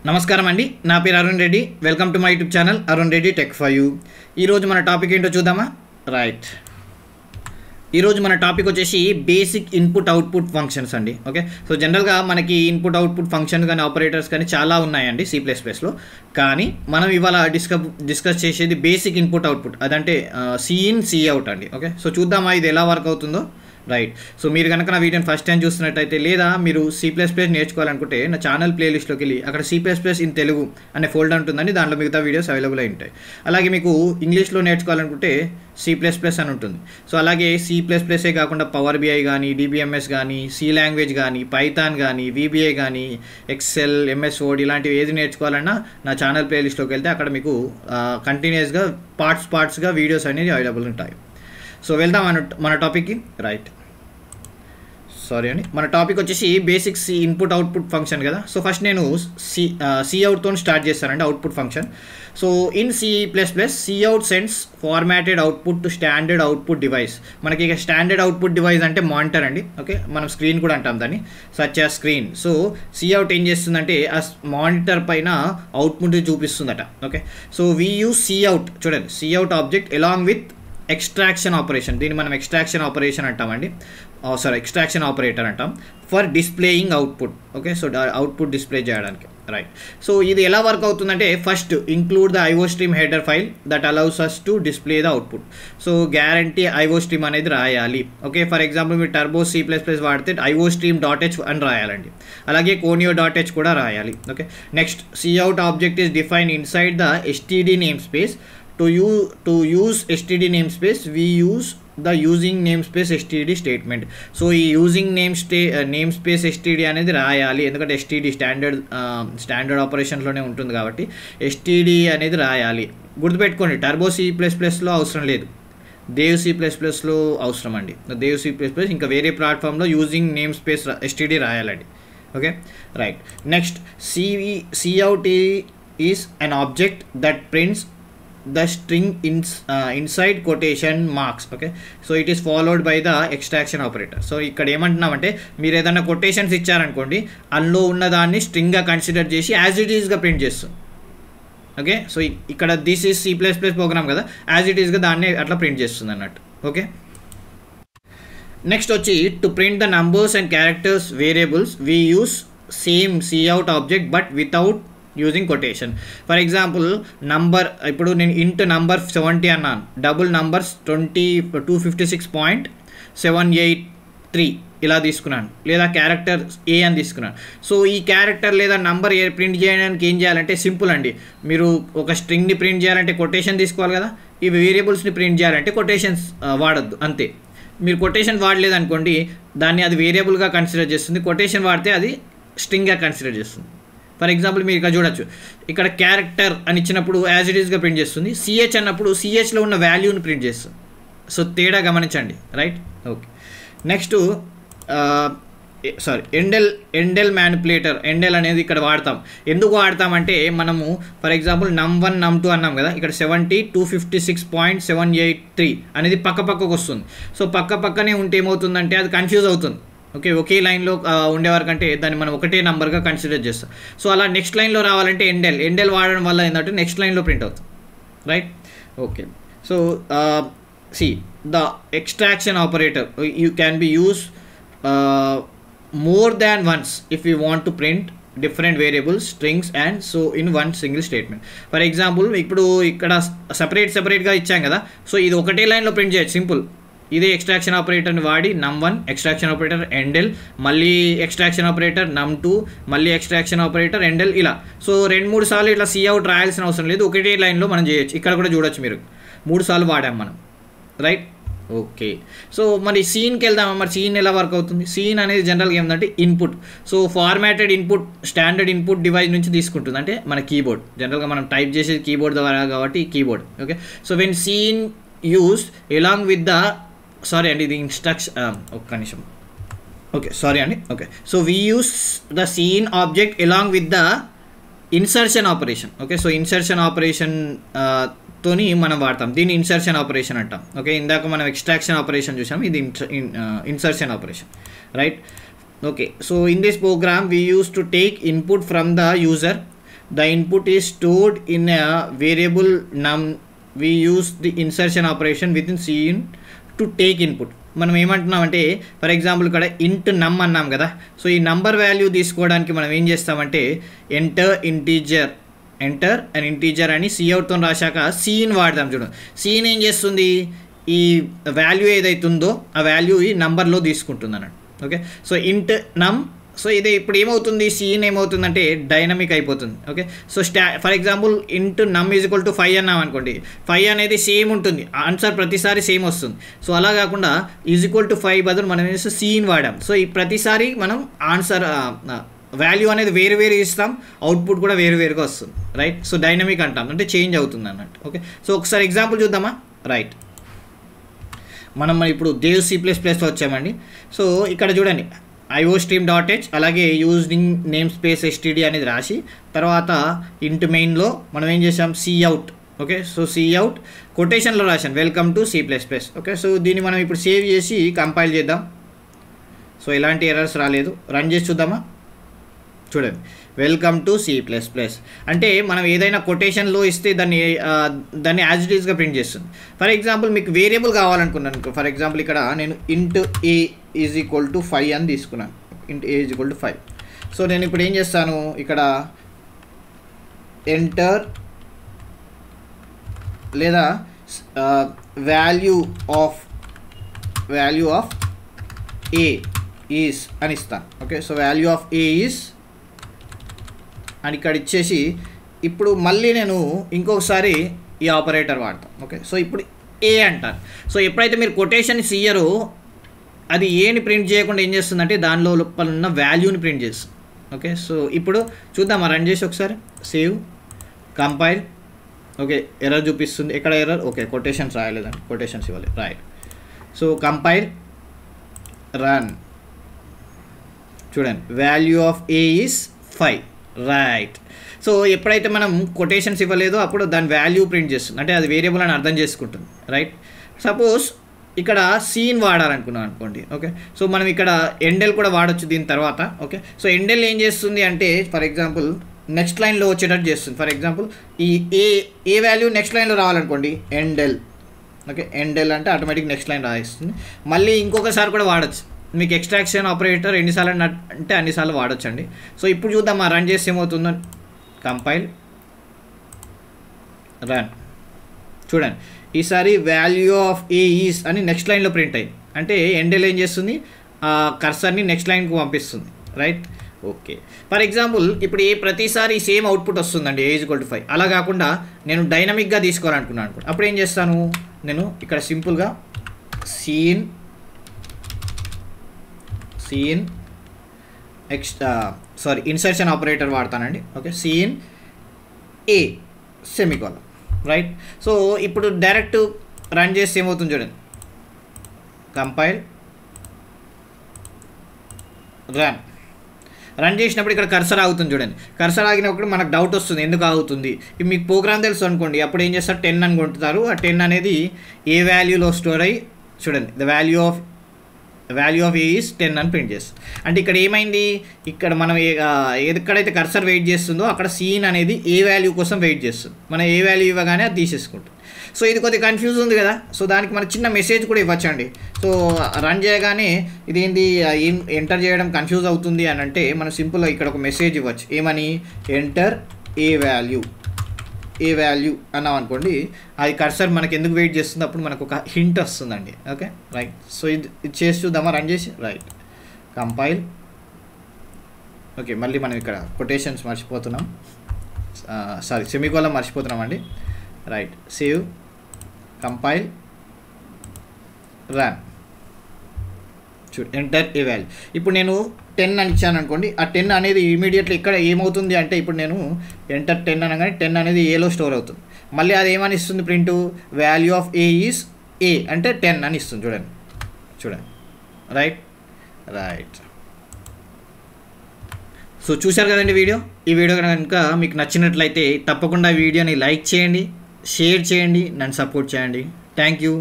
నమస్కారం అండి, నా పేరు Arun Reddy. Welcome to my YouTube channel Arun Reddy tech for you. ఈరోజు మన టాపిక్ ఏంటో చూద్దామా? రైట్, ఈరోజు మన టాపిక్ వచ్చేసి బేసిక్ ఇన్పుట్ అవుట్పుట్ ఫంక్షన్స్ అండి. ఓకే, సో జనరల్గా మనకి ఇన్పుట్ అవుట్పుట్ ఫంక్షన్స్ కానీ ఆపరేటర్స్ కానీ చాలా ఉన్నాయండి C++లో. కానీ మనం ఇవాళ డిస్కస్ చేసేది బేసిక్ ఇన్పుట్ అవుట్పుట్, అదంటే సి ఇన్ సి అవుట్ అండి. ఓకే, సో చూద్దామా ఇది ఎలా వర్క్ అవుతుందో. రైట్, సో మీరు కనుక నా వీడియోని ఫస్ట్ టైం చూస్తున్నట్టయితే లేదా మీరు C++ నేర్చుకోవాలనుకుంటే నా ఛానల్ ప్లేలిస్ట్లోకి వెళ్ళి అక్కడ C++ ఇన్ తెలుగు అనే ఫోల్డర్ ఉంటుందండి, దాంట్లో మిగతా వీడియోస్ అవైలబుల్ అయి ఉంటాయి. అలాగే మీకు ఇంగ్లీష్లో నేర్చుకోవాలనుకుంటే C++ అని ఉంటుంది. సో అలాగే C++ఏ కాకుండా పవర్ BI కానీ, DBMS కానీ, C లాంగ్వేజ్ కానీ, పైథాన్ కానీ, VBA కానీ, ఎక్సెల్, MS Word ఇలాంటివి ఏది నేర్చుకోవాలన్నా నా ఛానల్ ప్లేలిస్ట్లోకి వెళ్తే అక్కడ మీకు కంటిన్యూస్గా పార్ట్స్గా వీడియోస్ అనేవి అవైలబుల్ ఉంటాయి. సో వెళ్దాం మన టాపిక్కి. రైట్, సారీ అండి, మన టాపిక్ వచ్చేసి basic C input output function కదా. సో ఫస్ట్ నేను సి అవుట్తో స్టార్ట్ చేస్తానండి, output function. So in C++, Cout sends formatted output to standard output device. మనకి ఇక స్టాండర్డ్ అవుట్పుట్ డివైస్ అంటే మానిటర్ అండి. ఓకే, మనం స్క్రీన్ కూడా అంటాం దాన్ని, such as screen. So Cout ఏం చేస్తుందంటే ఆ మానిటర్ పైన అవుట్పుట్ చూపిస్తుందట. Okay, so we use Cout, చూడండి, Cout object along with extraction operation, దీన్ని మనం ఎక్స్ట్రాక్షన్ ఆపరేషన్ అంటామండి, ఎక్స్ట్రాక్షన్ ఆపరేటర్ అంటాం, for displaying output. Okay, so output display చేయడానికి. రైట్, సో ఇది ఎలా వర్క్ అవుతుందంటే first include the IOStream header file that allows us to display the output. So guarantee IOStream అనేది రాయాలి. ఓకే, ఫర్ ఎగ్జాంపుల్ మీరు turbo C++ వాడితే IOStream.h అని రాయాలండి, అలాగే conio.h కూడా రాయాలి. Okay, next Cout object is define inside the STD name space. To use STD namespace, we use the using namespace STD statement. So ఈ యూజింగ్ నేమ్స్పేస్ STD అనేది రాయాలి, ఎందుకంటే STD స్టాండర్డ్ ఆపరేషన్స్లోనే ఉంటుంది కాబట్టి STD అనేది రాయాలి. గుర్తుపెట్టుకోండి, టర్బో C++లో అవసరం లేదు, దేవ్ C++లో అవసరం అండి. దేవ్ C++ ఇంకా వేరే ప్లాట్ఫామ్లో యూజింగ్ నేమ్స్పేస్ STD రాయాలండి. Okay, right, next Cout is an object that prints the string inside quotation marks. Okay, so it is followed by the extraction operator. So ఇక్కడ ఏమంటున్నామంటే మీరు ఏదైనా కొటేషన్స్ ఇచ్చారనుకోండి, అందులో ఉన్నదాన్ని స్ట్రింగ్గా కన్సిడర్ చేసి యాజ్ ఇట్ ఈస్గా print చేస్తుంది. ఓకే, సో ఇక్కడ దిస్ ఈజ్ C++ ప్రోగ్రామ్ కదా, యాజ్ ఇట్ ఈస్గా దాన్ని అట్లా ప్రింట్ చేస్తుంది అన్నట్టు. ఓకే, నెక్స్ట్ వచ్చి to print the numbers and characters variables we use same Cout object but without using quotation. For example number, ఇప్పుడు నేను ఇంట్ నంబర్ 70 అన్నాను, డబుల్ నంబర్స్ 256.783 ఇలా తీసుకున్నాను, లేదా క్యారెక్టర్ A అని తీసుకున్నాను. సో ఈ క్యారెక్టర్ లేదా నంబర్ ప్రింట్ చేయడానికి ఏం చేయాలంటే సింపుల్ అండి, మీరు ఒక స్ట్రింగ్ని ప్రింట్ చేయాలంటే కొటేషన్ తీసుకోవాలి కదా, ఈ వేరియబుల్స్ని ప్రింట్ చేయాలంటే కొటేషన్స్ వాడద్దు, అంతే. మీరు కొటేషన్ వాడలేదనుకోండి దాన్ని అది వేరియబుల్గా కన్సిడర్ చేస్తుంది, కొటేషన్ వాడితే అది స్ట్రింగ్గా కన్సిడర్ చేస్తుంది. ఫర్ ఎగ్జాంపుల్ మీరు ఇక్కడ చూడొచ్చు, ఇక్కడ క్యారెక్టర్ అని ఇచ్చినప్పుడు యాజ్ ఇట్ ఈస్గా ప్రింట్ చేస్తుంది, CH అన్నప్పుడు CHలో ఉన్న వాల్యూని ప్రింట్ చేస్తుంది. సో తేడా గమనించండి. Right, okay, next endl manipulator. Endl అనేది ఇక్కడ వాడతాం, ఎందుకు వాడతామంటే మనము ఫర్ ఎగ్జాంపుల్ num1 num2 అన్నాం కదా, ఇక్కడ 70 256.783 అనేది పక్కకు వస్తుంది. సో పక్కనే ఉంటే ఏమవుతుందంటే అది కన్ఫ్యూజ్ అవుతుంది. ఓకే, ఒకే లైన్లో ఉండేవారికంటే దాన్ని మనం ఒకటే నెంబర్గా కన్సిడర్ చేస్తాం. సో అలా నెక్స్ట్ లైన్లో రావాలంటే ఎండెల్ వాడడం వల్ల ఏంటంటే నెక్స్ట్ లైన్లో ప్రింట్ అవుతుంది. Right, okay, so the extraction operator you can be use more than once if we want to print different variables, strings and so in one single statement. For example ఇప్పుడు ఇక్కడ సపరేట్గా ఇచ్చాం కదా, so ఇది ఒకటే లైన్లో print చేయొచ్చు, simple. ఇదే ఎక్స్ట్రాక్షన్ ఆపరేటర్ని వాడి num1 ఎక్స్ట్రాక్షన్ ఆపరేటర్ ఎండెల్, మళ్ళీ ఎక్స్ట్రాక్షన్ ఆపరేటర్ num2, మళ్ళీ ఎక్స్ట్రాక్షన్ ఆపరేటర్ ఎండెల్, ఇలా. సో 2-3 సార్లు ఇట్లా Cout రాయాల్సిన అవసరం లేదు, ఒకటే లైన్లో మనం చేయొచ్చు. ఇక్కడ కూడా చూడొచ్చు మీరు 3 సార్లు వాడాం మనం. రైట్, ఓకే, సో మరి సీన్కి వెళ్దామా. మరి సీన్ ఎలా వర్క్ అవుతుంది? సీన్ అనేది జనరల్గా ఏంటంటే input. So formatted input standard input device నుంచి తీసుకుంటుంది, అంటే మన కీబోర్డ్. జనరల్గా మనం టైప్ చేసేది కీబోర్డ్ ద్వారా కాబట్టి keyboard. Okay, so when cin use along with the sorry అండి, ఇది ఇన్స్ట్రక్షన్, ఒక్క నిమిషం. ఓకే, సారీ అండి. Okay, so we use the cin object along with the insertion operation. Okay, so insertion operation తోని మనం వాడతాం, దీన్ని ఇన్సర్షన్ ఆపరేషన్ అంటాం. ఓకే, ఇందాక మనం ఎక్స్ట్రాక్షన్ ఆపరేషన్ చూసాం, ఇది insertion operation. Right, okay, so in this program we used to take input from the user the input is stored in a variable num we use the insertion operation with in cin to take input. మనం ఏమంటున్నామంటే for example ఇక్కడ ఇంట్ నమ్ అన్నాం కదా. So ఈ number value తీసుకోవడానికి మనం ఏం చేస్తామంటే ఎంటర్ అండ్ ఇంటీజర్ అని సిఅవుట్తో రాశాక సీన్ వాడదాం. చూడండి, సీన్ ఏం చేస్తుంది, ఈ వాల్యూ ఏదైతుందో ఆ వాల్యూ ఈ నంబర్లో తీసుకుంటుంది అన్నట్టు. ఓకే, సో ఇంట్ నమ్. సో ఇది ఇప్పుడు ఏమవుతుంది, సీన్ ఏమవుతుందంటే డైనమిక్ అయిపోతుంది. ఓకే, సో ఫర్ ఎగ్జాంపుల్ ఇంట్ నమ్ ఈజ్ ఈక్వల్ టు 5 అన్నాం అనుకోండి, 5 అనేది సేమ్ ఉంటుంది, ఆన్సర్ ప్రతిసారి సేమ్ వస్తుంది. సో అలా కాకుండా ఈజ్ ఈక్వల్ టు 5 బదులు మనం ఏం సీన్ వాడాం. సో ఈ ప్రతిసారి మనం ఆన్సర్ వాల్యూ అనేది వేరు ఇస్తాం, అవుట్పుట్ కూడా వేరుగా వస్తుంది. రైట్, సో డైనమిక్ అంటాం, అంటే చేంజ్ అవుతుంది అన్నట్టు. ఓకే, సో ఒకసారి ఎగ్జాంపుల్ చూద్దామా. రైట్, మనం ఇప్పుడు దేవ్ C++లో వచ్చామండి. సో ఇక్కడ చూడండి iostream.h అలాగే యూజింగ్ నేమ్ స్పేస్ std అనేది రాసి తర్వాత ఇంట్ మెయిన్లో మనం ఏం చేసాం cout. ఓకే, సో cout కొటేషన్లో రాశాను welcome to C++. Okay, so దీన్ని మనం ఇప్పుడు సేవ్ చేసి కంపైల్ చేద్దాం. సో ఎలాంటి ఎర్రర్స్ రాలేదు. రన్ చేసి చూద్దామా. చూడండి, వెల్కమ్ టు C++. అంటే మనం ఏదైనా కొటేషన్లో ఇస్తే దాన్ని యాజ్ ఇట్ ఈస్గా ప్రింట్ చేస్తుంది. ఫర్ ఎగ్జాంపుల్ మీకు వేరియబుల్ కావాలనుకున్నాను. ఫర్ ఎగ్జాంపుల్ ఇక్కడ నేను ఇంట్ a ఈజ్ ఈక్వల్ టు 5 అని తీసుకున్నాను. ఇంట్ a is equal to 5. So నేను ఇప్పుడు ఏం చేస్తాను, ఇక్కడ ఎంటర్ లేదా వాల్యూ ఆఫ్ a ఈజ్ అని ఇస్తాను. Okay, so value of a is అని ఇక్కడ ఇచ్చేసి ఇప్పుడు మళ్ళీ నేను ఇంకొకసారి ఈ ఆపరేటర్ వాడతాను. ఓకే, సో ఇప్పుడు ఏ అంటాను. సో ఎప్పుడైతే మీరు కొటేషన్ ఇయ్యరో అది ఏని ప్రింట్ చేయకుండా ఏం చేస్తుందంటే దానిలో లోపల ఉన్న వాల్యూని ప్రింట్ చేస్తుంది. ఓకే, సో ఇప్పుడు చూద్దామా, రన్ చేసి ఒకసారి సేవ్ కంపైల్. ఓకే, ఎర్రర్ చూపిస్తుంది ఎక్కడ ఎర్రర్. ఓకే, కొటేషన్స్ రాయలేదండి, కొటేషన్స్ ఇవ్వాలి. Right, so compile run. చూడండి, value of a is 5. Right, so ఎప్పుడైతే మనం కొటేషన్స్ ఇవ్వలేదో అప్పుడు దాని వాల్యూ ప్రింట్ చేస్తుంది, అంటే అది వేరియబుల్ అని అర్థం చేసుకుంటుంది. రైట్, సపోజ్ ఇక్కడ సీన్ వాడాలనుకున్నాం అనుకోండి. ఓకే, సో మనం ఇక్కడ ఎండెల్ కూడా వాడచ్చు దీని తర్వాత. ఓకే, సో ఎండెల్ ఏం చేస్తుంది అంటే ఫర్ ఎగ్జాంపుల్ నెక్స్ట్ లైన్లో వచ్చేటట్టు చేస్తుంది. ఫర్ ఎగ్జాంపుల్ ఈ ఏ వాల్యూ నెక్స్ట్ లైన్లో రావాలనుకోండి ఎండెల్. ఓకే, ఎండెల్ అంటే ఆటోమేటిక్ నెక్స్ట్ లైన్ రాయిస్తుంది. మళ్ళీ ఇంకొకసారి కూడా వాడచ్చు, మీకు ఎక్స్ట్రాక్షన్ ఆపరేటర్ ఎన్నిసార్లు అంటే అన్నిసార్లు వాడచ్చండి. సో ఇప్పుడు చూద్దాం రన్ చేసి ఏమవుతుందో. Compile run. చూడండి, ఈసారి వాల్యూ ఆఫ్ a ఈజ్ అని నెక్స్ట్ లైన్లో ప్రింట్ అయింది. అంటే ఎండెల్ ఏం చేస్తుంది, కర్సర్ని నెక్స్ట్ లైన్కి పంపిస్తుంది. రైట్, ఓకే, ఫర్ ఎగ్జాంపుల్ ఇప్పుడు ప్రతిసారి సేమ్ అవుట్పుట్ వస్తుందండి a ఈజ్ ఈక్వల్ టు 5. అలా కాకుండా నేను డైనమిక్గా తీసుకోవాలనుకున్నాను అనుకోండి, అప్పుడు ఏం చేస్తాను, నేను ఇక్కడ సింపుల్గా సీన్ ఇన్సర్షన్ ఆపరేటర్ వాడతానండి. Okay, cin a semicolon. Right, so ఇప్పుడు డైరెక్ట్ రన్ చేసి ఏమవుతుంది చూడండి. కంపైల్ రన్ చేసినప్పుడు ఇక్కడ కర్సర్ ఆగుతుంది చూడండి. కర్సర్ ఆగినప్పుడు మనకు డౌట్ వస్తుంది ఎందుకు ఆగుతుంది. మీకు ప్రోగ్రామ్ తెలుసు అనుకోండి, అప్పుడు ఏం చేస్తారు 10 అని కొంటుతారు. ఆ 10 అనేది ఏ వాల్యూలో స్టోర్ అయ్యి చూడండి the value of a is 10 అని ప్రింట్ చేస్తుంది. అంటే ఇక్కడ ఏమైంది, ఇక్కడ మనం ఎక్కడైతే కర్సర్ వెయిట్ చేస్తుందో అక్కడ సీన్ అనేది ఏ వాల్యూ కోసం వెయిట్ చేస్తుంది. మనం ఏ వాల్యూ ఇవ్వగానే అది తీసేసుకుంటుంది. సో ఇది కొద్దిగా కన్ఫ్యూజ్ ఉంది కదా. సో దానికి మనకి చిన్న మెసేజ్ కూడా ఇవ్వచ్చండి. సో రన్ చేయగానే ఇదేంటి ఎంటర్ చేయడం కన్ఫ్యూజ్ అవుతుంది అని అంటే మనం సింపుల్గా ఇక్కడ ఒక మెసేజ్ ఇవ్వచ్చు. ఏమని, ఎంటర్ ఏ వాల్యూ అన్నాం అనుకోండి, అది కర్సర్ మనకి ఎందుకు వెయిట్ చేస్తుంది అప్పుడు మనకు ఒక హింట్ వస్తుందండి. ఓకే, రైట్, సో ఇది చేసి చూద్దామా రన్ చేసి. Right, compile. ఓకే, మళ్ళీ మనం ఇక్కడ కొటేషన్స్ మర్చిపోతున్నాం, సెమికోలన్ మర్చిపోతున్నాం అండి. Right, save compile run. చూడు, ఎంటర్ ఏ వాల్యూ. ఇప్పుడు నేను 10 అని ఇచ్చాను అనుకోండి, ఆ 10 అనేది ఇమీడియట్లీ ఇక్కడ ఏమవుతుంది అంటే ఇప్పుడు నేను ఎంటర్ 10 అనగానే 10 అనేది ఏలో స్టోర్ అవుతుంది. మళ్ళీ అది ఏమని ఇస్తుంది print, value of a is a అంటే 10 అని ఇస్తుంది. చూడండి. రైట్. సో చూశారు కదండి వీడియో. ఈ వీడియో కనుక మీకు నచ్చినట్లయితే తప్పకుండా వీడియోని లైక్ చేయండి, షేర్ చేయండి, నన్ను సపోర్ట్ చేయండి. Thank you.